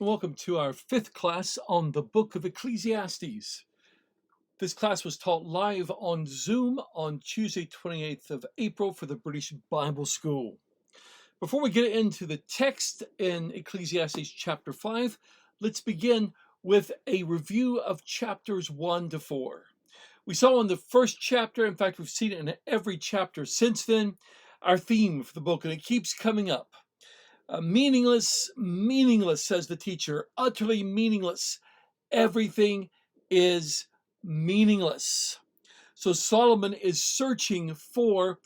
Welcome to our fifth class on the book of Ecclesiastes. This class was taught live on Zoom on Tuesday, 28th of April for the British Bible School. Before we get into the text in Ecclesiastes chapter 5, let's begin with a review of chapters 1 to 4. We saw in the first chapter, in fact, we've seen it in every chapter since then, our theme for the book, and it keeps coming up. Meaningless, says the teacher, utterly meaningless. Everything is meaningless. So Solomon is searching for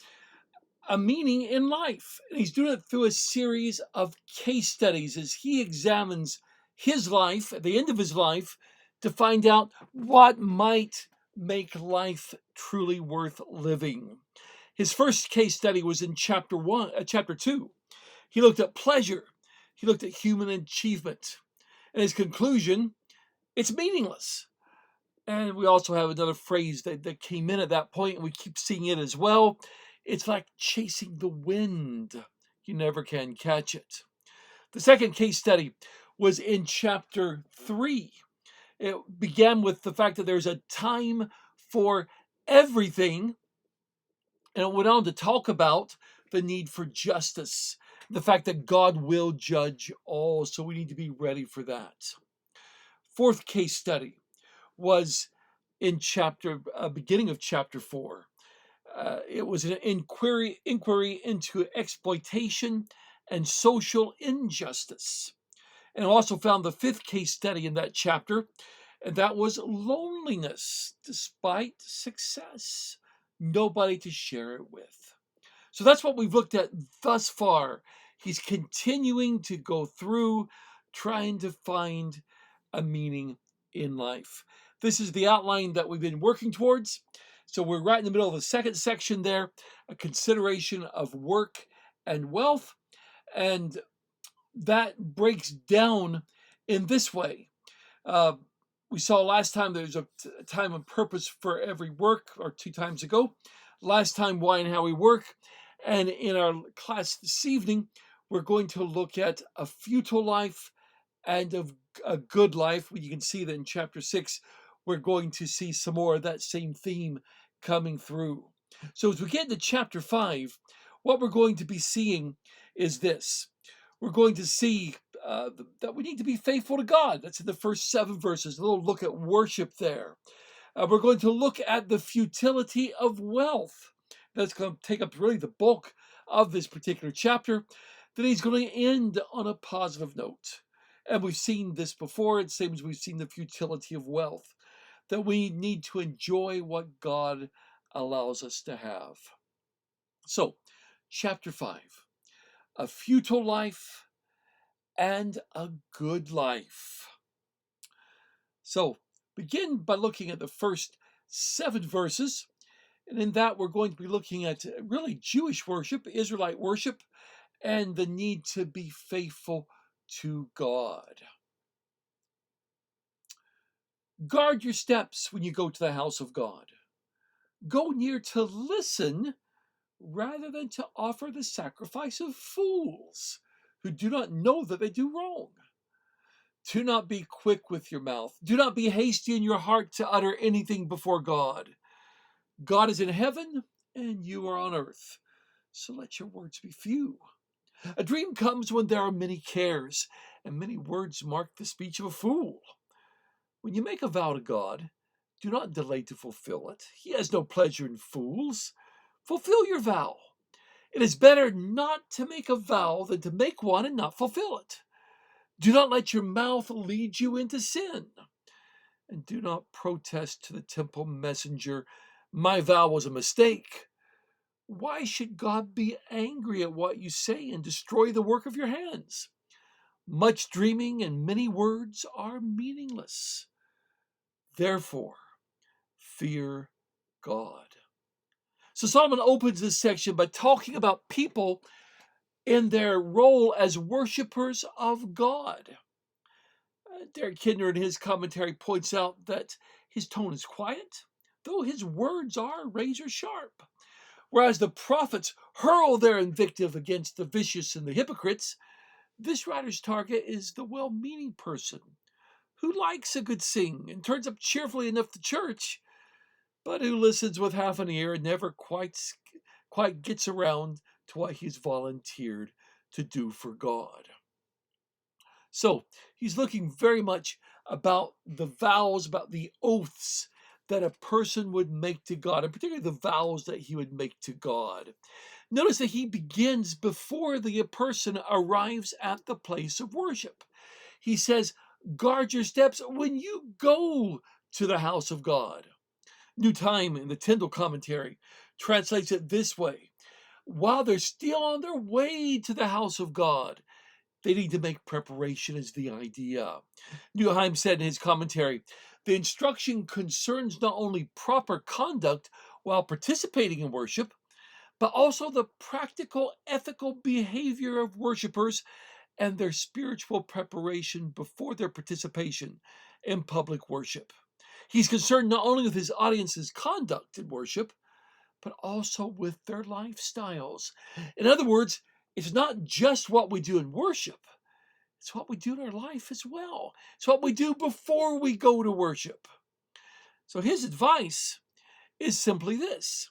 a meaning in life. And he's doing it through a series of case studies as he examines his life, at the end of his life, to find out what might make life truly worth living. His first case study was in chapter 2. He looked at pleasure. He looked at human achievement. And his conclusion, it's meaningless. And we also have another phrase that came in at that point, and we keep seeing it as well. It's like chasing the wind. You never can catch it. The second case study was in chapter 3. It began with the fact that there's a time for everything. And it went on to talk about the need for justice, the fact that God will judge all, so we need to be ready for that. Fourth case study was in beginning of chapter 4. It was an inquiry into exploitation and social injustice. And I also found the fifth case study in that chapter, and that was loneliness despite success. Nobody to share it with. So that's what we've looked at thus far. He's continuing to go through, trying to find a meaning in life. This is the outline that we've been working towards. So we're right in the middle of the second section there, a consideration of work and wealth. And that breaks down in this way. We saw last time there's a time and purpose for every work, or 2 times ago. Last time, why and how we work. And in our class this evening, we're going to look at a futile life and a good life. You can see that in chapter 6, we're going to see some more of that same theme coming through. So as we get into chapter 5, what we're going to be seeing is this. We're going to see that we need to be faithful to God. That's in the first 7 verses, a little look at worship there. We're going to look at the futility of wealth. That's going to take up really the bulk of this particular chapter. Then he's going to end on a positive note. And we've seen this before. It seems we've seen the futility of wealth, that we need to enjoy what God allows us to have. So, chapter 5, a futile life and a good life. So, begin by looking at the first 7 verses. And in that, we're going to be looking at really Jewish worship, Israelite worship, and the need to be faithful to God. Guard your steps when you go to the house of God. Go near to listen rather than to offer the sacrifice of fools who do not know that they do wrong. Do not be quick with your mouth. Do not be hasty in your heart to utter anything before God. God is in heaven and you are on earth, so let your words be few. A dream comes when there are many cares, and many words mark the speech of a fool. When you make a vow to God, do not delay to fulfill it. He has no pleasure in fools. Fulfill your vow. It is better not to make a vow than to make one and not fulfill it. Do not let your mouth lead you into sin. And do not protest to the temple messenger, my vow was a mistake. Why should God be angry at what you say and destroy the work of your hands? Much dreaming and many words are meaningless. Therefore, fear God. So Solomon opens this section by talking about people in their role as worshipers of God. Derek Kidner in his commentary points out that his tone is quiet, though his words are razor sharp. Whereas the prophets hurl their invective against the vicious and the hypocrites, This writer's target is the well-meaning person who likes a good sing and turns up cheerfully enough to church, but who listens with half an ear and never quite gets around to what he's volunteered to do for God. So he's looking very much about the vows, about the oaths that a person would make to God, and particularly the vows that he would make to God. Notice that he begins before the person arrives at the place of worship. He says, guard your steps when you go to the house of God. New Time in the Tyndale commentary translates it this way: while they're still on their way to the house of God, they need to make preparation, is the idea. Newheim said in his commentary, the instruction concerns not only proper conduct while participating in worship, but also the practical ethical behavior of worshipers and their spiritual preparation before their participation in public worship. He's concerned not only with his audience's conduct in worship, but also with their lifestyles. In other words, it's not just what we do in worship, it's what we do in our life as well. It's what we do before we go to worship. So his advice is simply this: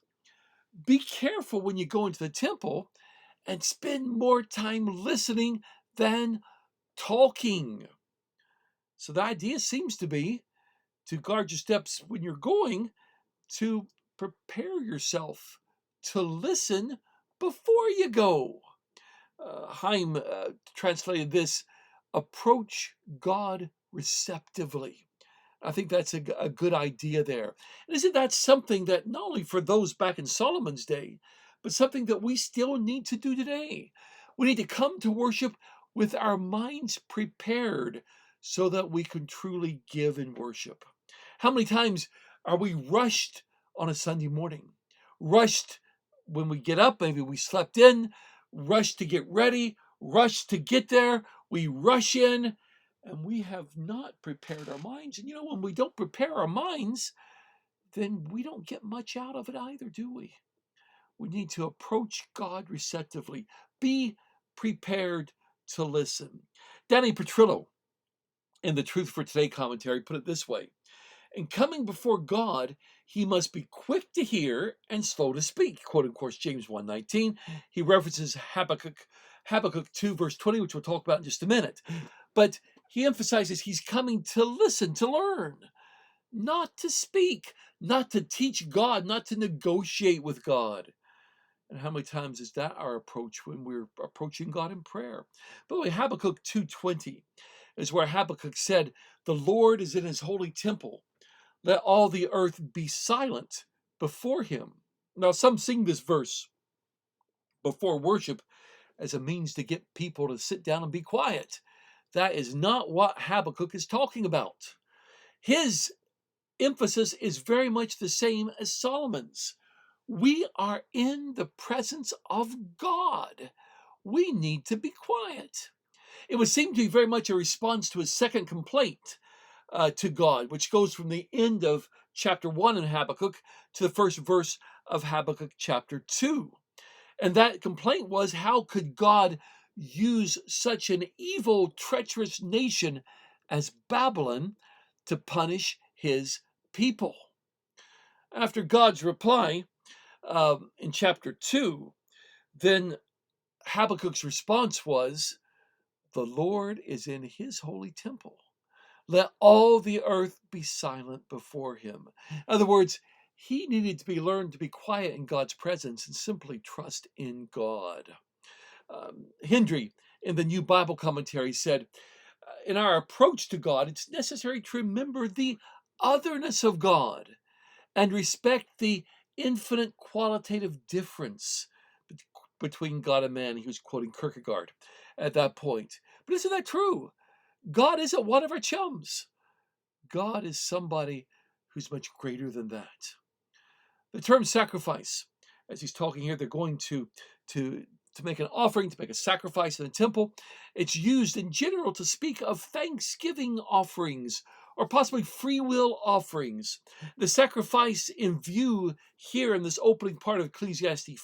be careful when you go into the temple and spend more time listening than talking. So the idea seems to be to guard your steps when you're going, to prepare yourself to listen before you go. Heim translated this: approach God receptively. I think that's a good idea there. And isn't that something that not only for those back in Solomon's day, but something that we still need to do today? We need to come to worship with our minds prepared so that we can truly give in worship. How many times are we rushed on a Sunday morning? Rushed when we get up, maybe we slept in, rushed to get ready, rushed to get there, we rush in, and we have not prepared our minds. And when we don't prepare our minds, then we don't get much out of it either, do we? We need to approach God receptively. Be prepared to listen. Danny Petrillo, in the Truth for Today commentary, put it this way: in coming before God, he must be quick to hear and slow to speak. Quoting, of course, James 1:19. He references Habakkuk 2, verse 20, which we'll talk about in just a minute. But he emphasizes he's coming to listen, to learn, not to speak, not to teach God, not to negotiate with God. And how many times is that our approach when we're approaching God in prayer? By the way, Habakkuk 2:20 is where Habakkuk said, the Lord is in his holy temple. Let all the earth be silent before him. Now, some sing this verse before worship as a means to get people to sit down and be quiet. That is not what Habakkuk is talking about. His emphasis is very much the same as Solomon's. We are in the presence of God. We need to be quiet. It would seem to be very much a response to his second complaint to God, which goes from the end of chapter 1 in Habakkuk to the first verse of Habakkuk chapter 2. And that complaint was, how could God use such an evil, treacherous nation as Babylon to punish his people? After God's reply in chapter 2, then Habakkuk's response was, the Lord is in his holy temple. Let all the earth be silent before him. In other words, he needed to be learned to be quiet in God's presence and simply trust in God. Hendry, in the New Bible Commentary, said, in our approach to God, it's necessary to remember the otherness of God and respect the infinite qualitative difference between God and man. He was quoting Kierkegaard at that point. But isn't that true? God isn't one of our chums. God is somebody who's much greater than that. The term sacrifice, as he's talking here, they're going to make an offering, to make a sacrifice in the temple. It's used in general to speak of thanksgiving offerings or possibly free will offerings. The sacrifice in view here in this opening part of Ecclesiastes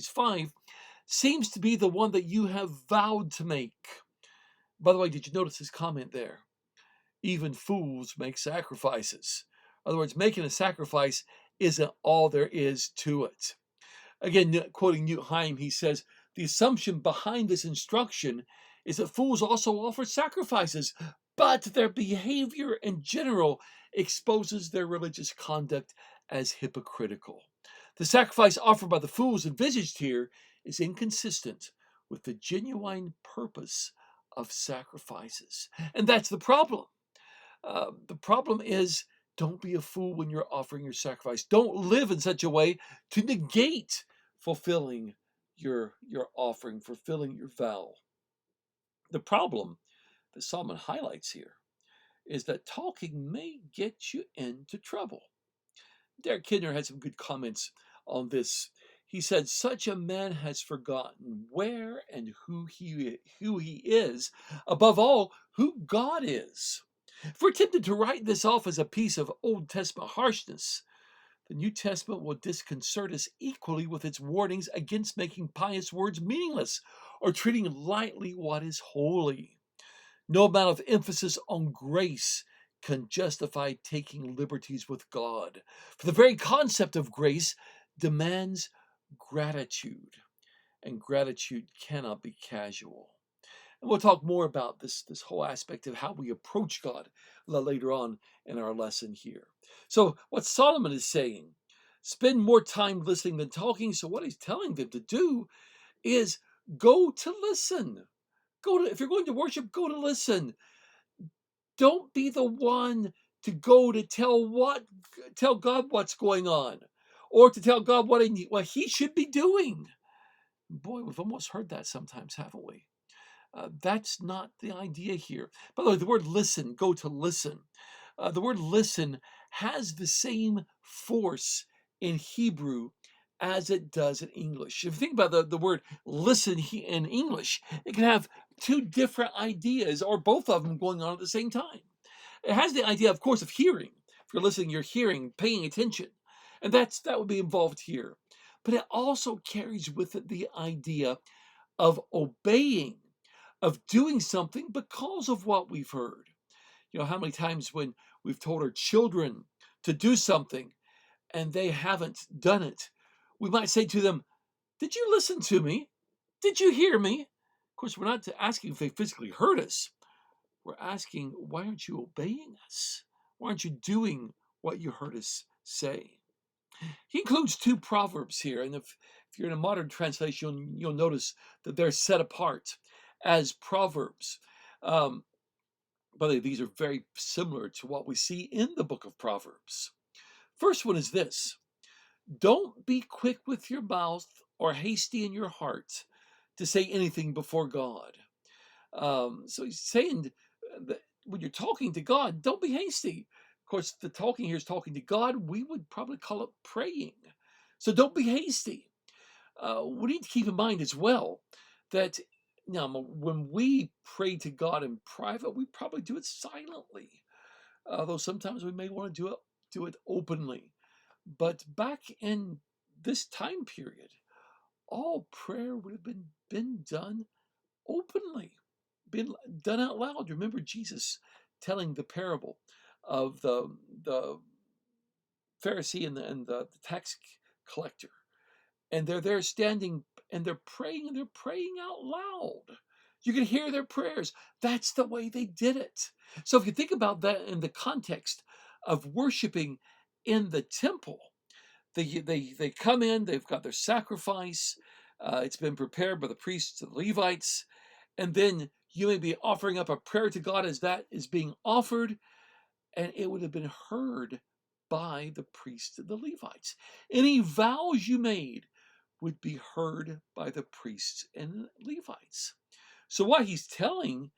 5 seems to be the one that you have vowed to make. By the way, did you notice his comment there? Even fools make sacrifices. In other words, making a sacrifice isn't all there is to it. Again, quoting Newt Heim, he says, the assumption behind this instruction is that fools also offer sacrifices, but their behavior in general exposes their religious conduct as hypocritical. The sacrifice offered by the fools envisaged here is inconsistent with the genuine purpose of sacrifices. And that's the problem. The problem is, don't be a fool when you're offering your sacrifice. Don't live in such a way to negate fulfilling your offering, fulfilling your vow. The problem that Solomon highlights here is that talking may get you into trouble. Derek Kidner had some good comments on this. He said, such a man has forgotten where and who he is, above all, who God is. If we're tempted to write this off as a piece of Old Testament harshness, the New Testament will disconcert us equally with its warnings against making pious words meaningless or treating lightly what is holy. No amount of emphasis on grace can justify taking liberties with God. For the very concept of grace demands gratitude, and gratitude cannot be casual. And we'll talk more about this whole aspect of how we approach God later on in our lesson here. So what Solomon is saying, spend more time listening than talking. So what he's telling them to do is go to listen. If you're going to worship, go to listen. Don't be the one to go to tell God what's going on, or to tell God what he should be doing. Boy, we've almost heard that sometimes, haven't we? That's not the idea here. By the way, the word listen, go to listen. The word listen has the same force in Hebrew as it does in English. If you think about the word listen in English, it can have two different ideas or both of them going on at the same time. It has the idea, of course, of hearing. If you're listening, you're hearing, paying attention. And that would be involved here. But it also carries with it the idea of obeying, of doing something because of what we've heard. You know, how many times when we've told our children to do something and they haven't done it, we might say to them, did you listen to me? Did you hear me? Of course, we're not asking if they physically heard us. We're asking, why aren't you obeying us? Why aren't you doing what you heard us say? He includes two proverbs here, and if you're in a modern translation, you'll notice that they're set apart as proverbs. But these are very similar to what we see in the book of Proverbs. First one is this: don't be quick with your mouth or hasty in your heart to say anything before God. So he's saying that when you're talking to God, don't be hasty. Of course, the talking here is talking to God. We would probably call it praying. So don't be hasty. We need to keep in mind as well that now when we pray to God in private, we probably do it silently. Although sometimes we may want to do it openly. But back in this time period, all prayer would have been done openly, been done out loud. Remember Jesus telling the parable of the Pharisee and the tax collector, and they're there standing and they're praying out loud. You can hear their prayers. That's the way they did it. So if you think about that in the context of worshiping in the temple, they come in, they've got their sacrifice, it's been prepared by the priests and the Levites, and then you may be offering up a prayer to God as that is being offered, and it would have been heard by the priests and the Levites. Any vows you made would be heard by the priests and Levites. So what he's telling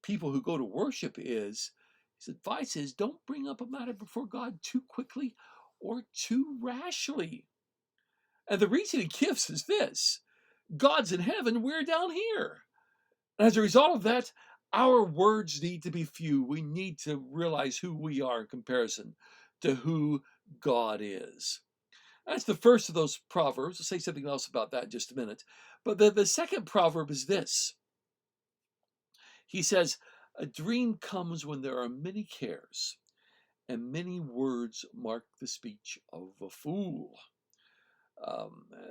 people who go to worship is, his advice is, don't bring up a matter before God too quickly or too rashly. And the reason he gives is this: God's in heaven, we're down here. And as a result of that, our words need to be few. We need to realize who we are in comparison to who God is. That's the first of those proverbs. I'll say something else about that in just a minute. But the second proverb is this. He says, a dream comes when there are many cares, and many words mark the speech of a fool.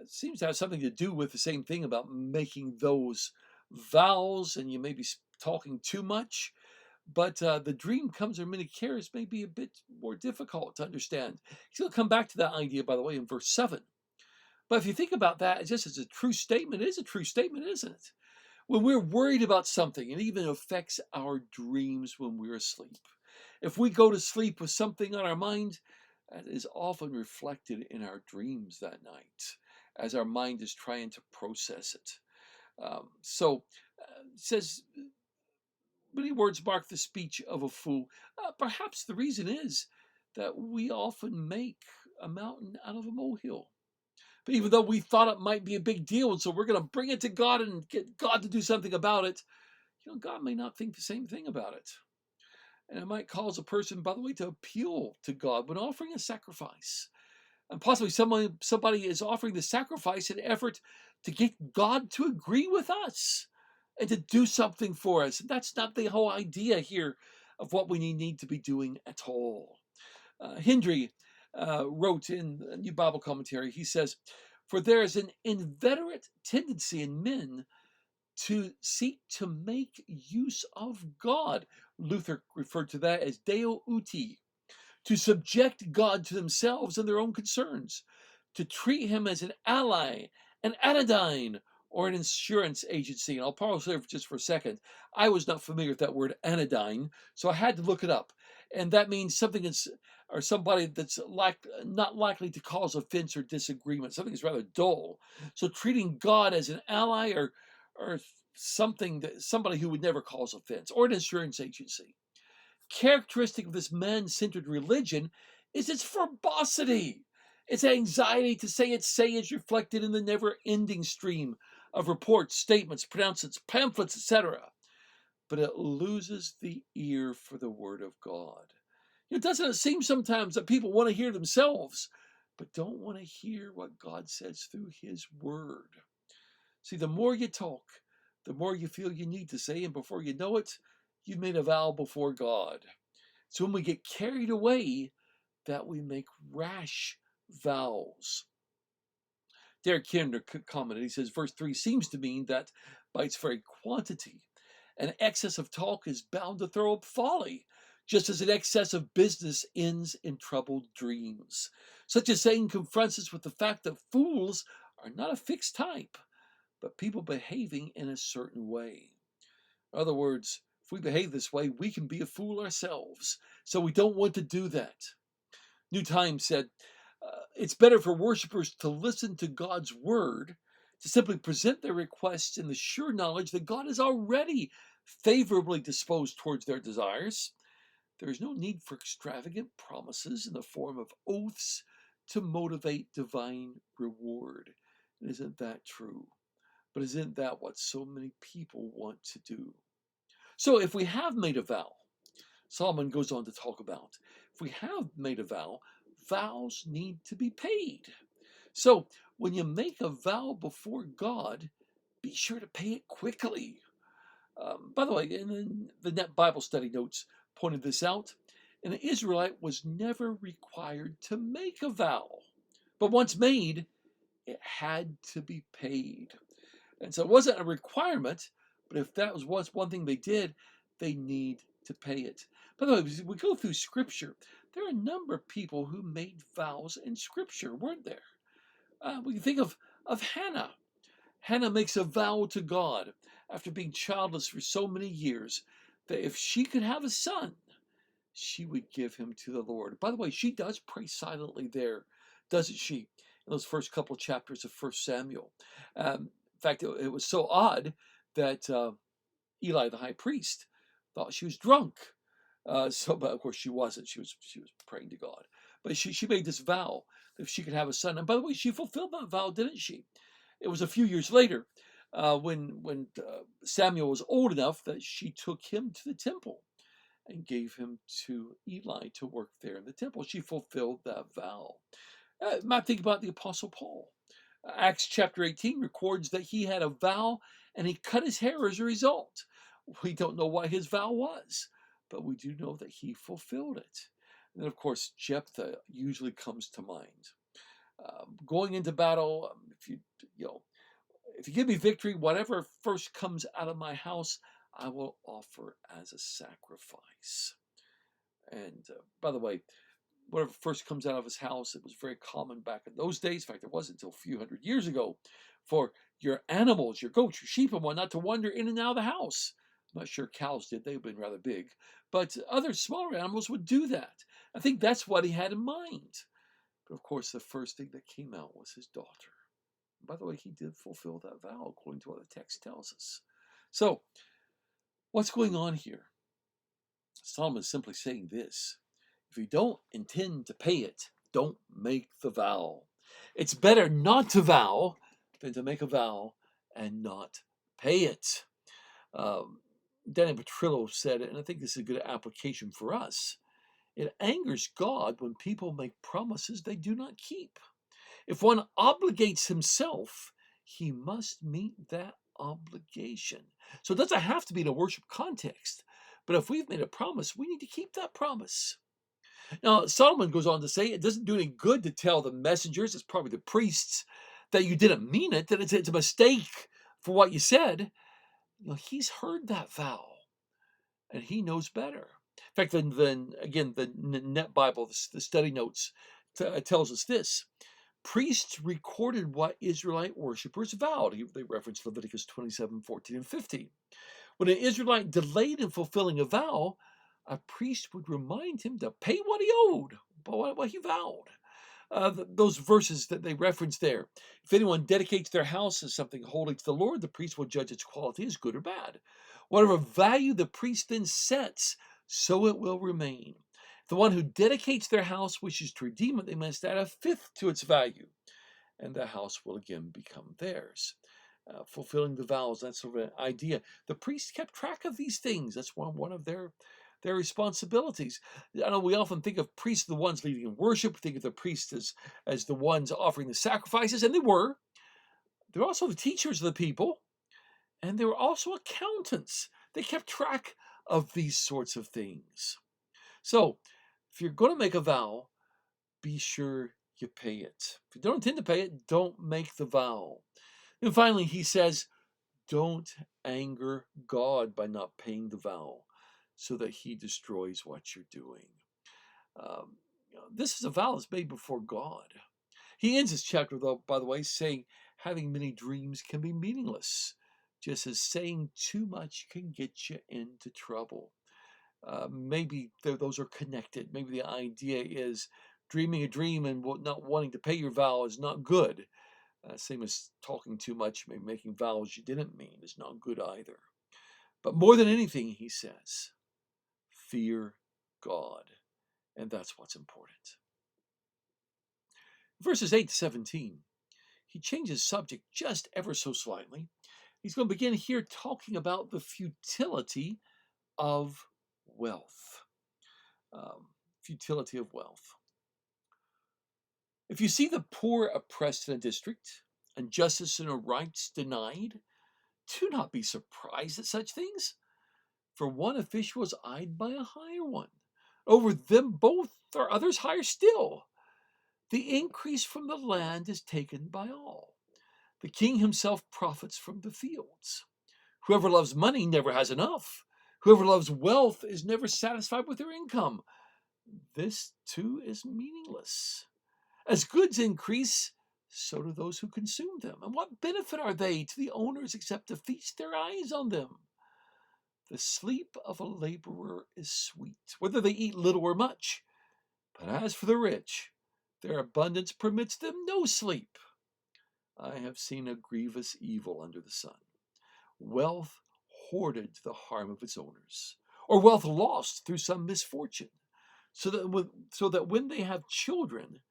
It seems to have something to do with the same thing about making those vows, and you may be talking too much. But the dream comes when many cares may be a bit more difficult to understand. He's going to come back to that idea, by the way, in verse 7. But if you think about that just as a true statement, it is a true statement, isn't it? When we're worried about something, it even affects our dreams when we're asleep. If we go to sleep with something on our mind, that is often reflected in our dreams that night as our mind is trying to process it. It says, many words mark the speech of a fool. Perhaps the reason is that we often make a mountain out of a molehill. But even though we thought it might be a big deal, and so we're going to bring it to God and get God to do something about it, God may not think the same thing about it. And it might cause a person, by the way, to appeal to God when offering a sacrifice. And possibly somebody is offering the sacrifice in an effort to get God to agree with us and to do something for us. And that's not the whole idea here of what we need to be doing at all. Hendry wrote in a New Bible Commentary, he says, for there is an inveterate tendency in men to seek to make use of God. Luther referred to that as Deo uti, to subject God to themselves and their own concerns, to treat him as an ally, an anodyne, or an insurance agency. And I'll pause there just for a second. I was not familiar with that word anodyne, so I had to look it up. And that means something that's, or somebody that's not likely to cause offense or disagreement, something that's rather dull. So treating God as an ally or somebody who would never cause offense, or an insurance agency. Characteristic of this man-centered religion is its verbosity. Its anxiety to say its say is reflected in the never-ending stream of reports, statements, pronouncements, pamphlets, etc. But it loses the ear for the word of God. Doesn't it seem sometimes that people want to hear themselves, but don't want to hear what God says through his word? See, the more you talk, the more you feel you need to say, and before you know it, you've made a vow before God. So when we get carried away, that we make rash vows. Derek Kiernan commented, he says, verse 3 seems to mean that by its very quantity, an excess of talk is bound to throw up folly, just as an excess of business ends in troubled dreams. Such a saying confronts us with the fact that fools are not a fixed type, but people behaving in a certain way. In other words, if we behave this way, we can be a fool ourselves. So we don't want to do that. New Times said, it's better for worshipers to listen to God's word, to simply present their requests in the sure knowledge that God is already favorably disposed towards their desires. There is no need for extravagant promises in the form of oaths to motivate divine reward. And isn't that true? But isn't that what so many people want to do? So if we have made a vow, Solomon goes on to talk about, if we have made a vow, vows need to be paid. So when you make a vow before God, be sure to pay it quickly. By the way, in the Net Bible Study Notes pointed this out, an Israelite was never required to make a vow. But once made, it had to be paid. And so it wasn't a requirement, but if that was one thing they did, they need to pay it. By the way, as we go through Scripture, there are a number of people who made vows in Scripture, weren't there? We can think of Hannah. Hannah makes a vow to God after being childless for so many years that if she could have a son, she would give him to the Lord. By the way, she does pray silently there, doesn't she? In those first couple chapters of 1 Samuel. In fact, it was so odd that Eli, the high priest, thought she was drunk. But of course she wasn't. She was praying to God. But she made this vow that if she could have a son. And by the way, she fulfilled that vow, didn't she? It was a few years later when Samuel was old enough that she took him to the temple and gave him to Eli to work there in the temple. She fulfilled that vow. Might think about the Apostle Paul. Acts chapter 18 records that he had a vow and he cut his hair as a result. We don't know what his vow was, but we do know that he fulfilled it. And then, of course, Jephthah usually comes to mind. Going into battle, if you give me victory, whatever first comes out of my house, I will offer as a sacrifice. And by the way, whatever first comes out of his house, it was very common back in those days. In fact, it wasn't until a few hundred years ago for your animals, your goats, your sheep, and whatnot to wander in and out of the house. I'm not sure cows did, they've been rather big, but other smaller animals would do that. I think that's what he had in mind. But of course, the first thing that came out was his daughter. By the way, he did fulfill that vow according to what the text tells us. So, what's going on here? Solomon is simply saying this: if you don't intend to pay it, don't make the vow. It's better not to vow than to make a vow and not pay it. Danny Petrillo said, and I think this is a good application for us, it angers God when people make promises they do not keep. If one obligates himself, he must meet that obligation. So it doesn't have to be in a worship context, but if we've made a promise, we need to keep that promise. Now, Solomon goes on to say it doesn't do any good to tell the messengers, it's probably the priests, that you didn't mean it, that it's a mistake for what you said. He's heard that vow, and he knows better. In fact, again, the Net Bible, the study notes, tells us this. Priests recorded what Israelite worshippers vowed. They reference Leviticus 27, 14, and 15. When an Israelite delayed in fulfilling a vow, a priest would remind him to pay what he owed, what he vowed. Those verses that they reference there. If anyone dedicates their house as something holy to the Lord, the priest will judge its quality as good or bad. Whatever value the priest then sets, so it will remain. If the one who dedicates their house wishes to redeem it, they must add a fifth to its value, and the house will again become theirs. Fulfilling the vows, that sort of an idea. The priest kept track of these things. That's one of their responsibilities. I know we often think of priests the ones leading in worship. We think of the priests as the ones offering the sacrifices, and they were. They're also the teachers of the people, and they were also accountants. They kept track of these sorts of things. So, if you're going to make a vow, be sure you pay it. If you don't intend to pay it, don't make the vow. And finally, he says, don't anger God by not paying the vow, so that he destroys what you're doing. This is a vow that's made before God. He ends his chapter, though, by the way, saying having many dreams can be meaningless, just as saying too much can get you into trouble. Maybe those are connected. Maybe the idea is dreaming a dream and not wanting to pay your vow is not good. Same as talking too much, maybe making vows you didn't mean is not good either. But more than anything, he says, fear God. And that's what's important. Verses 8 to 17, he changes subject just ever so slightly. He's going to begin here talking about the futility of wealth. Futility of wealth. If you see the poor oppressed in a district and justice and rights denied, do not be surprised at such things, for one official is eyed by a higher one. Over them both are others higher still. The increase from the land is taken by all. The king himself profits from the fields. Whoever loves money never has enough. Whoever loves wealth is never satisfied with their income. This too is meaningless. As goods increase, so do those who consume them. And what benefit are they to the owners except to feast their eyes on them? The sleep of a laborer is sweet, whether they eat little or much. But as for the rich, their abundance permits them no sleep. I have seen a grievous evil under the sun. Wealth hoarded to the harm of its owners, or wealth lost through some misfortune, so that when they have children,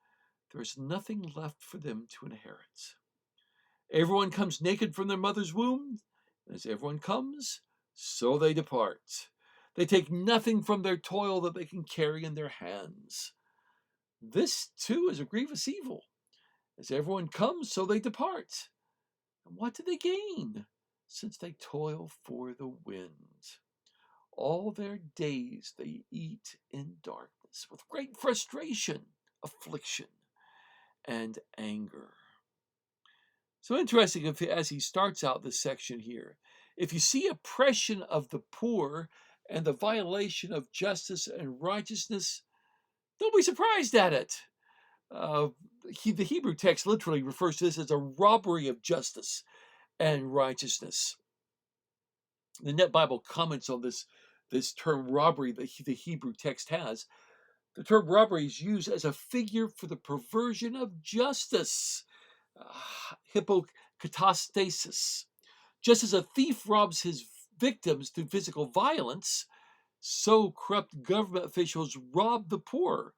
there is nothing left for them to inherit. Everyone comes naked from their mother's womb, and as everyone comes, so they depart. They take nothing from their toil that they can carry in their hands. This too is a grievous evil. As everyone comes, so they depart. And what do they gain? Since they toil for the wind. All their days they eat in darkness, with great frustration, affliction, and anger. So interesting, as he starts out this section here, if you see oppression of the poor and the violation of justice and righteousness, don't be surprised at it. Uh, the Hebrew text literally refers to this as a robbery of justice and righteousness. The Net Bible comments on this term robbery that the Hebrew text has. The term robbery is used as a figure for the perversion of justice, hypokatastasis. Just as a thief robs his victims through physical violence, so corrupt government officials rob the poor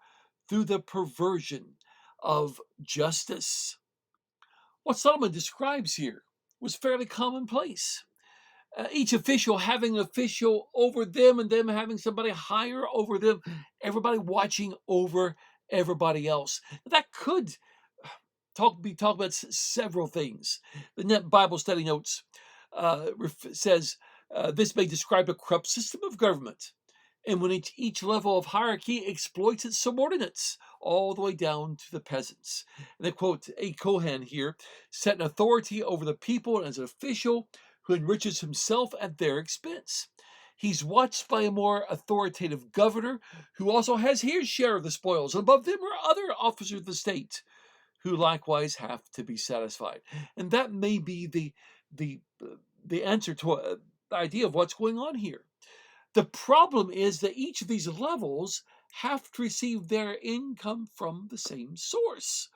through the perversion of justice. What Solomon describes here was fairly commonplace. Each official having an official over them and them having somebody higher over them, everybody watching over everybody else. That could be talking about several things. The Net Bible Study Notes says this may describe a corrupt system of government, and when each level of hierarchy exploits its subordinates, all the way down to the peasants. And they quote a Kohen here, set an authority over the people as an official who enriches himself at their expense. He's watched by a more authoritative governor who also has his share of the spoils, and above them are other officers of the state who likewise have to be satisfied. And that may be the answer to the idea of what's going on here. The problem is that each of these levels have to receive their income from the same source.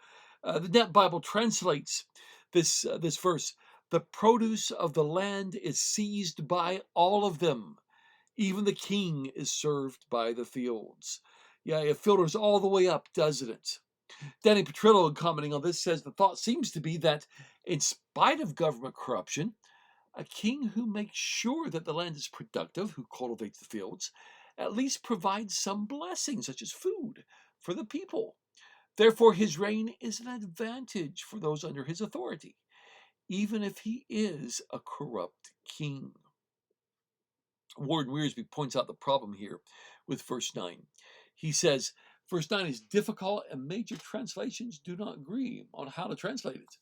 The Net Bible translates this verse: "The produce of the land is seized by all of them. Even the king is served by the fields." Yeah, it filters all the way up, doesn't it? Danny Petrillo, in commenting on this, says the thought seems to be that, in spite of government corruption, a king who makes sure that the land is productive, who cultivates the fields, at least provides some blessings, such as food, for the people. Therefore, his reign is an advantage for those under his authority, even if he is a corrupt king. Warren Wiersbe points out the problem here with verse 9. He says, verse 9 is difficult and major translations do not agree on how to translate it.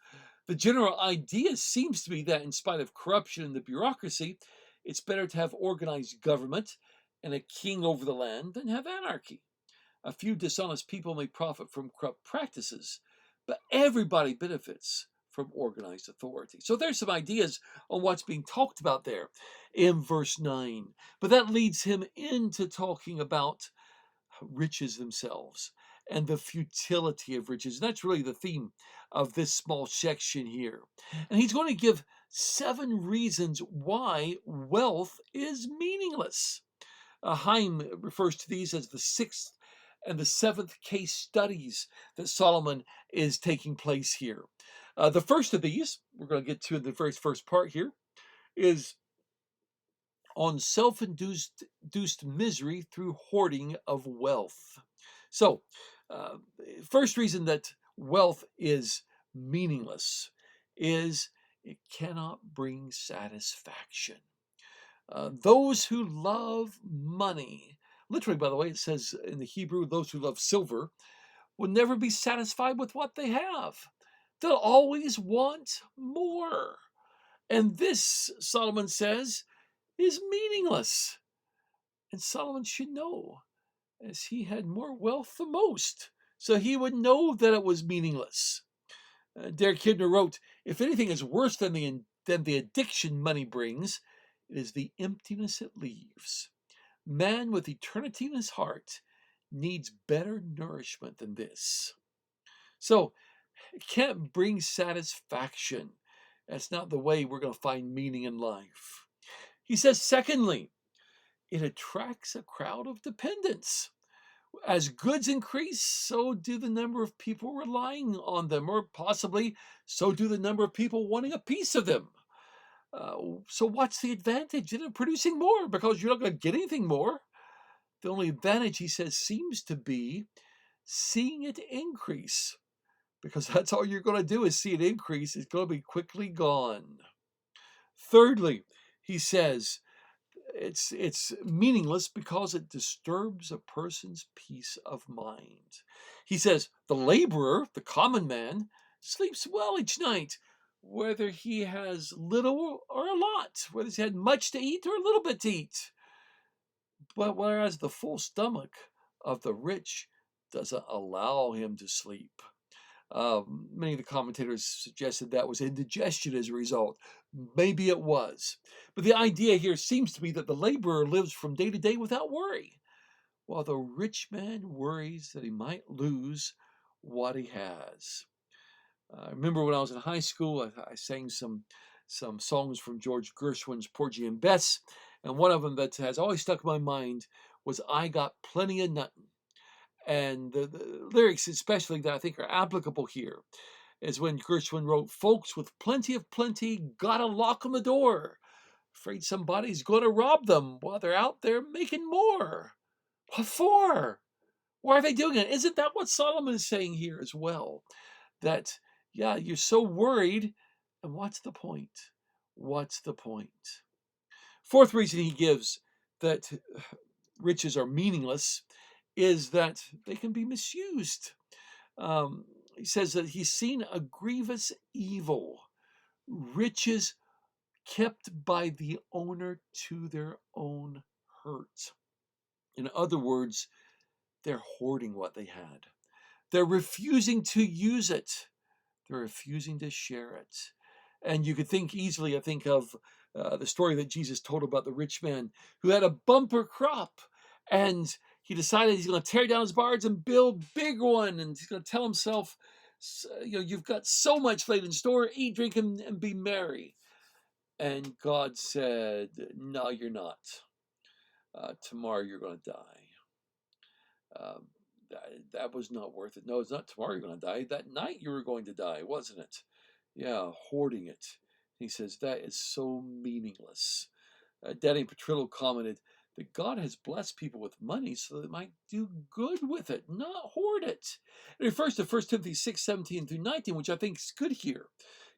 The general idea seems to be that in spite of corruption and the bureaucracy, it's better to have organized government and a king over the land than have anarchy. A few dishonest people may profit from corrupt practices, but everybody benefits from organized authority. So there's some ideas on what's being talked about there in verse 9. But that leads him into talking about riches themselves and the futility of riches. And that's really the theme of this small section here. And he's going to give 7 reasons why wealth is meaningless. Haim refers to these as the 6th and the 7th case studies that Solomon is taking place here. The first of these, we're going to get to in the very first part here, is on self-induced misery through hoarding of wealth. So, first reason that wealth is meaningless is it cannot bring satisfaction. Those who love money, literally, by the way, it says in the Hebrew, those who love silver, will never be satisfied with what they have. They'll always want more. And this, Solomon says, is meaningless. And Solomon should know, as he had more wealth than most, so he would know that it was meaningless. Derek Kidner wrote, if anything is worse than the addiction money brings, it is the emptiness it leaves. Man with eternity in his heart needs better nourishment than this. So, it can't bring satisfaction. That's not the way we're going to find meaning in life. He says, secondly, it attracts a crowd of dependents. As goods increase, so do the number of people relying on them, or possibly so do the number of people wanting a piece of them. So what's the advantage in producing more? Because you're not going to get anything more. The only advantage, he says, seems to be seeing it increase, because that's all you're going to do is see it increase. It's going to be quickly gone. Thirdly, he says, it's meaningless because it disturbs a person's peace of mind. He says the laborer, the common man, sleeps well each night, whether he has little or a lot, whether he's had much to eat or a little bit to eat. But whereas the full stomach of the rich doesn't allow him to sleep. Many of the commentators suggested that was indigestion as a result. Maybe it was. But the idea here seems to be that the laborer lives from day to day without worry, while the rich man worries that he might lose what he has. I remember when I was in high school, I sang some songs from George Gershwin's Porgy and Bess, and one of them that has always stuck in my mind was "I Got Plenty of Nuttin'." And the lyrics, especially that I think are applicable here, is when Gershwin wrote, "Folks with plenty of plenty gotta lock on the door. Afraid somebody's gonna rob them while they're out there making more. What for? Why are they doing it?" Isn't that what Solomon is saying here as well? That, yeah, you're so worried, and what's the point? What's the point? Fourth reason he gives that riches are meaningless is that they can be misused. He says that he's seen a grievous evil, riches kept by the owner to their own hurt. In other words, they're hoarding what they had. They're refusing to use it. They're refusing to share it. And you could think easily, I think, of the story that Jesus told about the rich man who had a bumper crop, and he decided he's going to tear down his barns and build big one, and he's going to tell himself, you've got so much laid in store, eat, drink, and be merry. And God said, no, you're not. Tomorrow you're going to die. That was not worth it. No, it's not tomorrow you're going to die. That night you were going to die, wasn't it? Yeah, hoarding it. He says that is so meaningless. Danny Petrillo commented that God has blessed people with money so that they might do good with it, not hoard it. It refers to 1 Timothy 6:17 through 19, which I think is good here.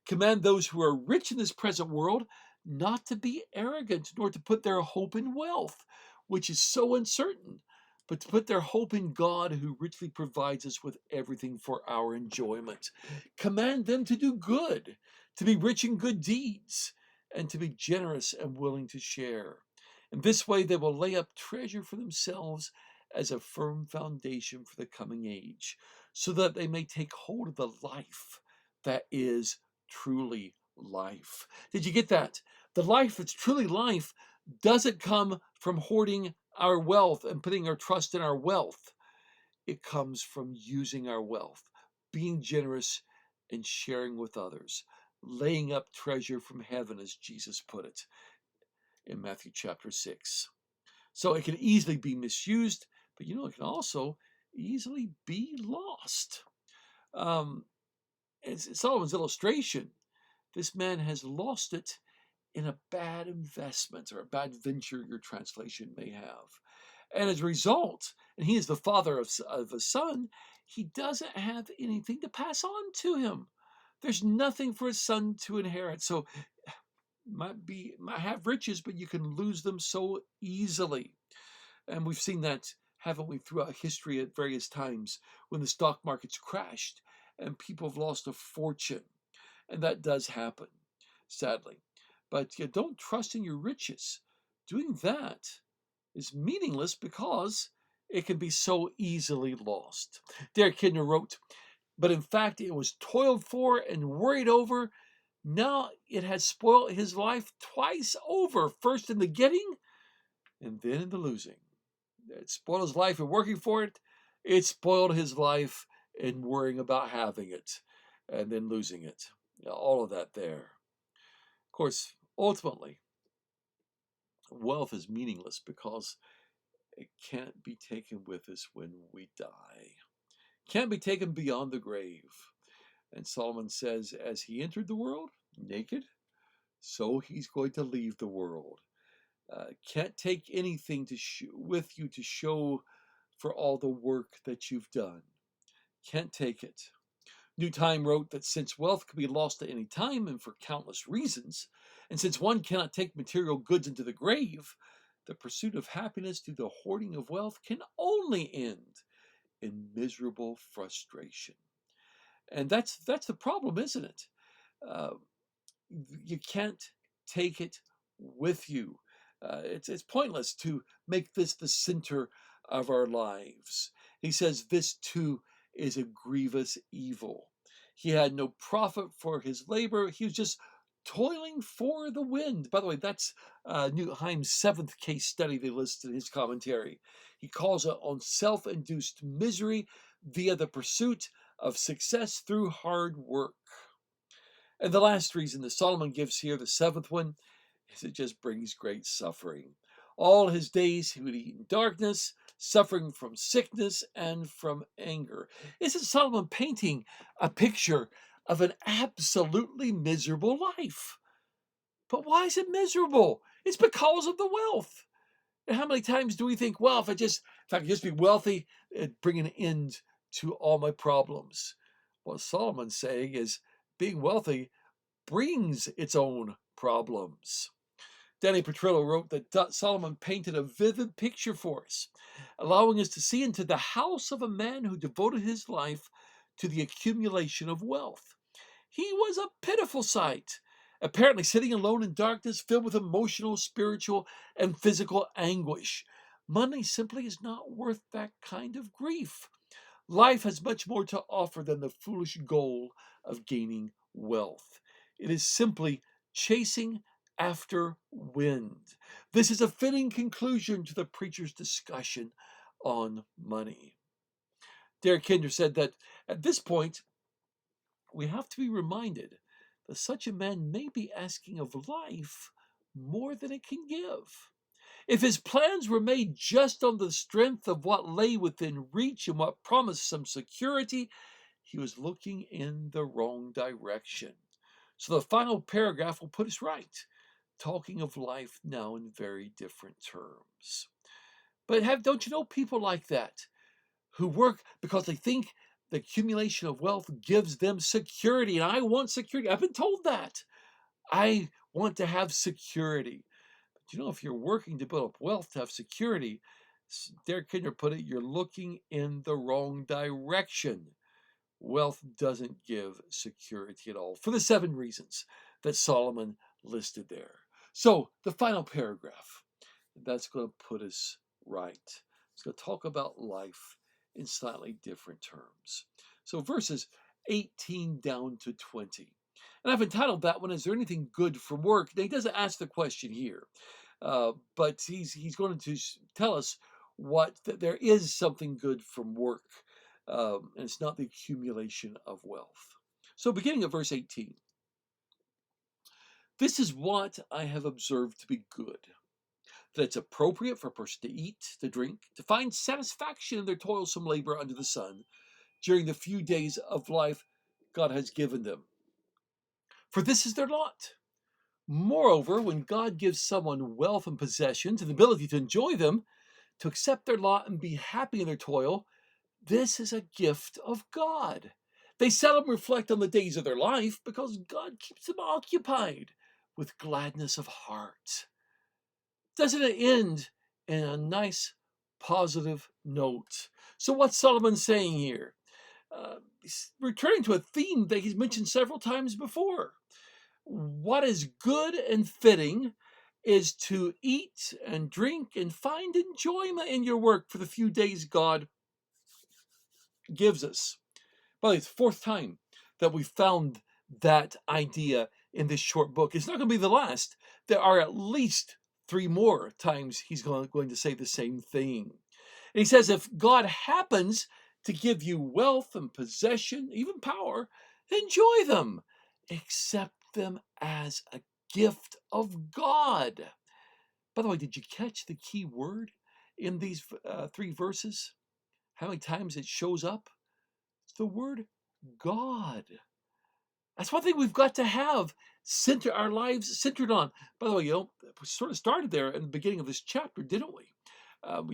Command those who are rich in this present world not to be arrogant, nor to put their hope in wealth, which is so uncertain, but to put their hope in God, who richly provides us with everything for our enjoyment. Command them to do good, to be rich in good deeds, and to be generous and willing to share. In this way, they will lay up treasure for themselves as a firm foundation for the coming age, so that they may take hold of the life that is truly life. Did you get that? The life that's truly life doesn't come from hoarding our wealth and putting our trust in our wealth. It comes from using our wealth, being generous and sharing with others, laying up treasure from heaven, as Jesus put it in Matthew chapter 6. So it can easily be misused, but it can also easily be lost. It's Solomon's illustration. This man has lost it in a bad investment or a bad venture, your translation may have. And as a result, and he is the father of a son, he doesn't have anything to pass on to him. There's nothing for his son to inherit. So might have riches, but you can lose them so easily. And we've seen that, haven't we, throughout history at various times when the stock market's crashed and people have lost a fortune. And that does happen, sadly. But you don't trust in your riches. Doing that is meaningless because it can be so easily lost. Derek Kidner wrote, "But in fact, it was toiled for and worried over. Now it has spoiled his life twice over, first in the getting and then in the losing." It spoiled his life in working for it. It spoiled his life in worrying about having it and then losing it. All of that there. Of course, ultimately, wealth is meaningless because it can't be taken with us when we die. Can't be taken beyond the grave. And Solomon says, as he entered the world naked, so he's going to leave the world. Can't take anything with you to show for all the work that you've done. can't take it. New Time wrote that since wealth can be lost at any time and for countless reasons, and since one cannot take material goods into the grave, the pursuit of happiness through the hoarding of wealth can only end in miserable frustration. And that's the problem, isn't it? Uh, you can't take it with you. It's pointless to make this the center of our lives. He says this too is a grievous evil. He had no profit for his labor. He was just toiling for the wind. By the way, that's Newheim's seventh case study they list in his commentary. He calls it on self-induced misery via the pursuit of success through hard work. And the last reason that Solomon gives here, the seventh one, is it just brings great suffering. All his days he would eat in darkness, suffering from sickness and from anger. Isn't Solomon painting a picture of an absolutely miserable life? But why is it miserable? It's because of the wealth. And how many times do we think, well, if I could just be wealthy, it'd bring an end to all my problems? What Solomon's saying is being wealthy brings its own problems. Danny Petrillo wrote that Solomon painted a vivid picture for us, allowing us to see into the house of a man who devoted his life to the accumulation of wealth. He was a pitiful sight, apparently sitting alone in darkness, filled with emotional, spiritual, and physical anguish. Money simply is not worth that kind of grief. Life has much more to offer than the foolish goal of gaining wealth. It is simply chasing after wind. This is a fitting conclusion to the preacher's discussion on money. Derek Kinder said that at this point, we have to be reminded that such a man may be asking of life more than it can give. If his plans were made just on the strength of what lay within reach and what promised some security, he was looking in the wrong direction. So the final paragraph will put us right, talking of life now in very different terms. But don't you know people like that who work because they think the accumulation of wealth gives them security? And I want security. I've been told that. I want to have security. But you know, if you're working to build up wealth to have security, Derek Kinder put it, you're looking in the wrong direction. Wealth doesn't give security at all, for the 7 reasons that Solomon listed there. So the final paragraph, that's going to put us right. It's going to talk about life in slightly different terms. So verses 18 down to 20. And I've entitled that one, Is There Anything Good from Work? Now, he doesn't ask the question here, but he's going to tell us that there is something good from work. And it's not the accumulation of wealth. So beginning at verse 18. This is what I have observed to be good, that it's appropriate for a person to eat, to drink, to find satisfaction in their toilsome labor under the sun during the few days of life God has given them. For this is their lot. Moreover, when God gives someone wealth and possessions and the ability to enjoy them, to accept their lot and be happy in their toil, this is a gift of God. They seldom reflect on the days of their life because God keeps them occupied with gladness of heart. Doesn't it end in a nice, positive note? So what's Solomon saying here? He's returning to a theme that he's mentioned several times before. What is good and fitting is to eat and drink and find enjoyment in your work for the few days God gives us. Well, it's the 4th time that we found that idea in this short book. It's not going to be the last. There are at least 3 more times he's going to say the same thing. And he says, if God happens to give you wealth and possession, even power, enjoy them. Accept them as a gift of God. By the way, did you catch the key word in these 3 verses? How many times it shows up? It's the word God. That's one thing we've got to have our lives centered on. By the way, we sort of started there in the beginning of this chapter, didn't we?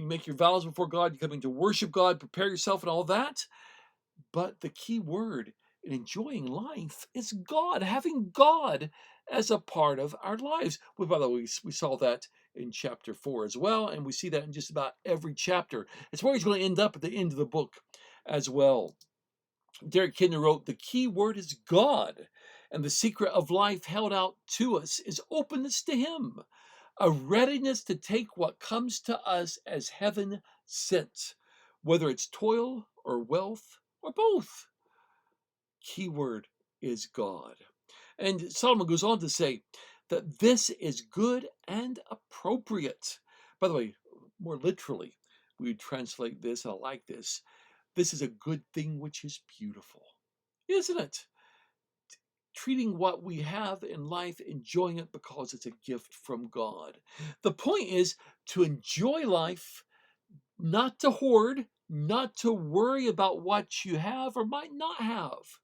You make your vows before God, you're coming to worship God, prepare yourself and all that. But the key word in enjoying life is God, having God as a part of our lives. Well, by the way, we saw that in chapter 4 as well, and we see that in just about every chapter. It's where he's going to end up at the end of the book as well. Derek Kidner wrote, "The key word is God, and the secret of life held out to us is openness to Him, a readiness to take what comes to us as heaven sent, whether it's toil or wealth or both. Keyword is God." And Solomon goes on to say that this is good and appropriate. By the way, more literally, we would translate this, I like this. This is a good thing which is beautiful, isn't it? Treating what we have in life, enjoying it because it's a gift from God. The point is to enjoy life, not to hoard, not to worry about what you have or might not have.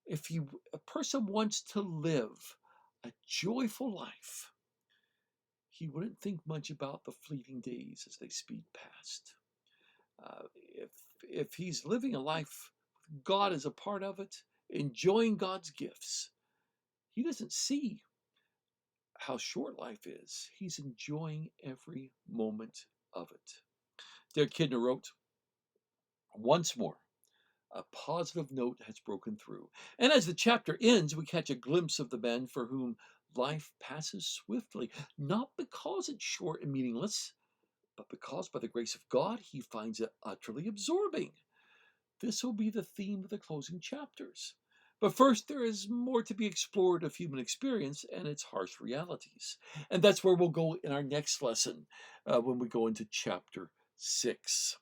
If a person wants to live a joyful life, he wouldn't think much about the fleeting days as they speed past. If he's living a life with God as a part of it, enjoying God's gifts, he doesn't see how short life is. He's enjoying every moment of it. Derek Kidner wrote, "Once more, a positive note has broken through. And as the chapter ends, we catch a glimpse of the man for whom life passes swiftly, not because it's short and meaningless, but because by the grace of God he finds it utterly absorbing. This will be the theme of the closing chapters. But first, there is more to be explored of human experience and its harsh realities. And that's where we'll go in our next lesson when we go into chapter 6.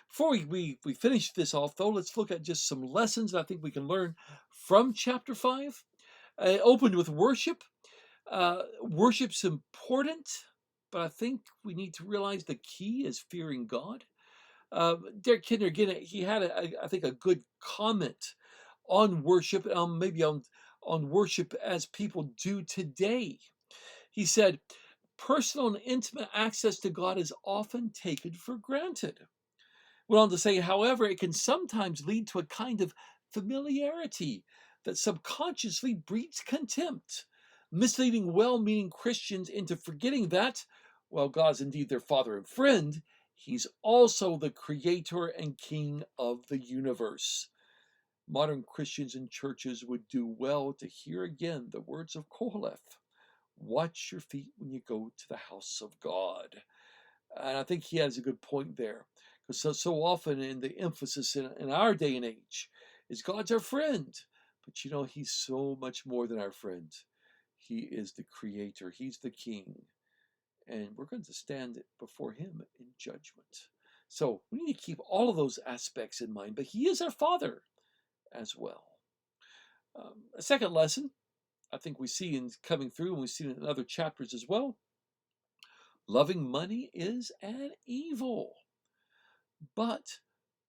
Before we finish this off, though, let's look at just some lessons I think we can learn from chapter 5. It opened with worship. Worship's important, but I think we need to realize the key is fearing God. Derek Kidner, again, he had, I think, a good comment on worship, maybe on worship as people do today. He said, personal and intimate access to God is often taken for granted. Went on to say, however, it can sometimes lead to a kind of familiarity that subconsciously breeds contempt, misleading well-meaning Christians into forgetting that, while God is indeed their father and friend, he's also the creator and king of the universe. Modern Christians and churches would do well to hear again the words of Koheleth, "Watch your feet when you go to the house of God." And I think he has a good point there. Because so often in the emphasis in our day and age is God's our friend. But you know, he's so much more than our friend. He is the creator. He's the king. And we're going to stand before him in judgment. So we need to keep all of those aspects in mind. But he is our father as well. A second lesson I think we see in coming through, and we see it in other chapters as well. Loving money is an evil, but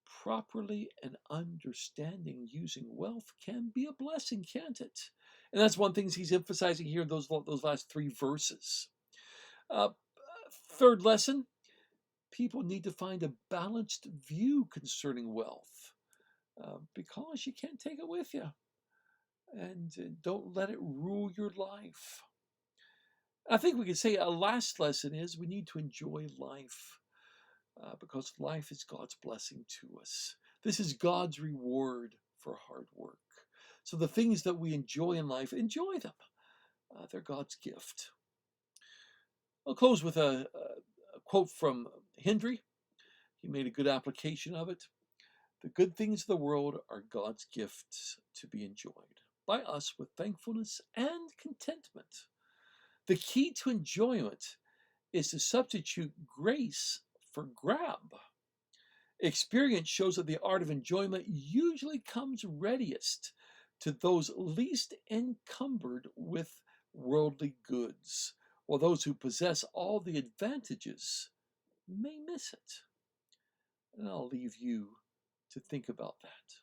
properly and understanding using wealth can be a blessing, can't it? And that's one thing he's emphasizing here in those last 3 verses. Uh, Third lesson, people need to find a balanced view concerning wealth because you can't take it with you. And don't let it rule your life. I think we could say a last lesson is we need to enjoy life because life is God's blessing to us. This is God's reward for hard work. So the things that we enjoy in life, enjoy them. They're God's gift. I'll close with a quote from Hendry. He made a good application of it. "The good things of the world are God's gifts to be enjoyed by us with thankfulness and contentment. The key to enjoyment is to substitute grace for grab. Experience shows that the art of enjoyment usually comes readiest to those least encumbered with worldly goods, while those who possess all the advantages may miss it." And I'll leave you to think about that.